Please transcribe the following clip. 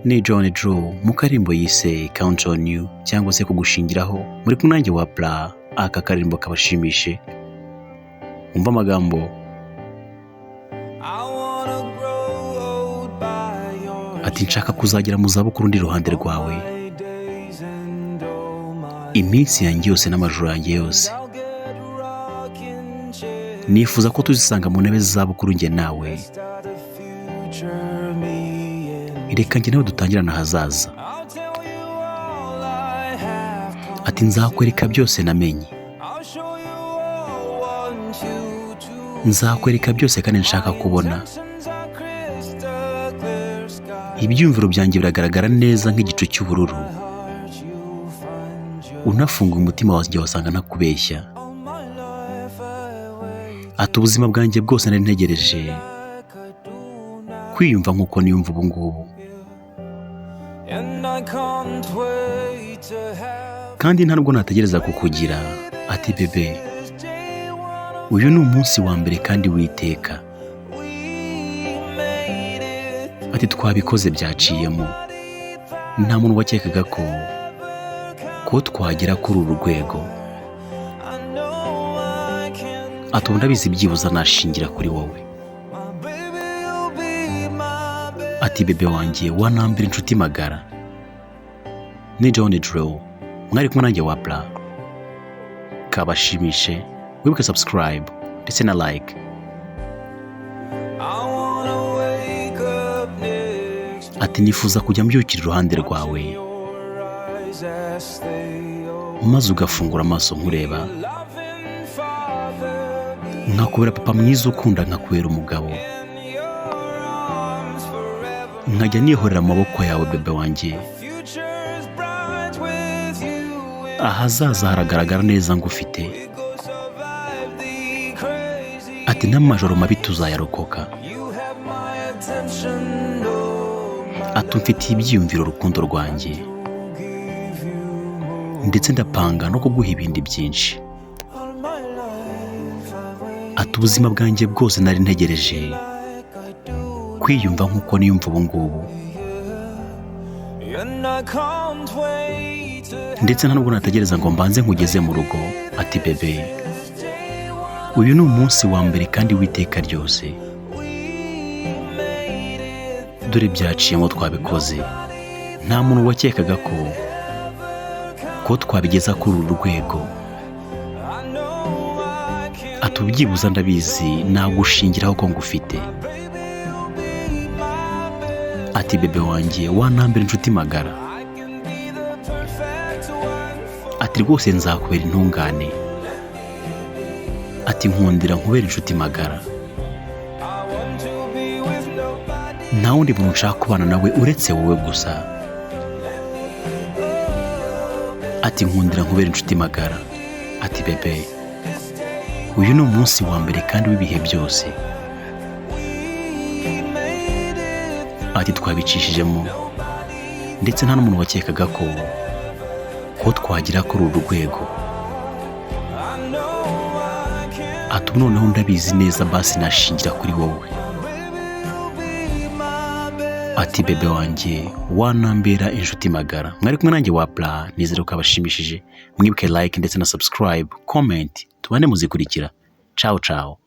ni John Drew mu karimbo yise Count on You cyangwa se kugushingiraho muri kumwe nanjye wa Bla. Aka karimbo kabashimishe, umva amagambo ati nshaka kuzagera mu zabukuru ndi iruhande rwawe, iminsi yanjye yose n'amajoro yanjye yose nifuza ko tuzisanga mu ntebe z'izabukuru njye nawe, reka njye nawe dutangirana ahazaza. Ati nzakwereka byose namenye, nzakwereka byose kandi nshaka kubona. Ibyumviro byanjye biragaragara neza nk'igicu cy'ubururu, unafunga umutima wanjye wasanga ntakubeshya. Ati ubuzima bwanjye bwose nari ntegereje kwiyumva nk'uko niyumva ubu ngubu, kandi nta nubwo nategereza kukugira. Ati bebe, uyu ni umunsi wa mbere kandi witeka. Ati twabikoze byaciyemo, nta muntu wakekaga ko twagera kuri uru rwego. Ati ubu ndabizi byibuza nashingira kuri wowe. Ati bebe wanjye wanambira inshuti magara. Ni John Drew, mwari kumwe nanjye wa Bla. Kabashimishe, wibuke subscribe ndetse na like. Ati nifuza kujya mbyukira iruhande rwawe maze ugafungura amaso nkureba, nkakubera papa mwiza ukunda, nkakubera umugabo, nkajya nihorera amaboko yawe bebe wanjye. Ahazaza haragaragara neza ngufite. Ati n'amajoro mabi tuzayarokoka. Ati mfitiye ibyiyumviro urukundo rwanjye, ndetse ndapanga no kuguha ibindi byinshi. Ati ubuzima bwanjye bwose nari ntegereje kwiyumva nk'uko niyumva ubu ngubu, ndetse nta nubwo nategereza ngo mbanze nkugeze mu rugo. Ati bebe, uyu ni umunsi wa mbere kandi w'iteka ryose. Dore byaciyemo twabikoze, nta muntu wakekaga ko twabigeza kuri uru rwego. Ati ubyibuza ndabizi nagushingiraho ko ngufite. Ati bebe wanjye wanambira inshuti magara. Ati rwose nzakubera intungane. Ati nkundira nkubera inshuti magara, nta wundi muntu nshaka kubana nawe uretse wowe gusa. Ati nkundira nkubera inshuti magara. Ati bebe, uyu ni umunsi wa mbere kandi w'ibihe byose. Ati twabicishijemo, ndetse nta n'umuntu wakekaga ko twagira kuri uru rwego. Ati ubu noneho ndabizi neza basi nashingira kuri wowe. Ati bebe wanjye wanambera inshuti magara. Mwari kumwe nanjye wa Bla. Nizere ko abashimishije. Mwibuke like ndetse na subscribe, comment, tubane muzikurikira. Ciao ciao.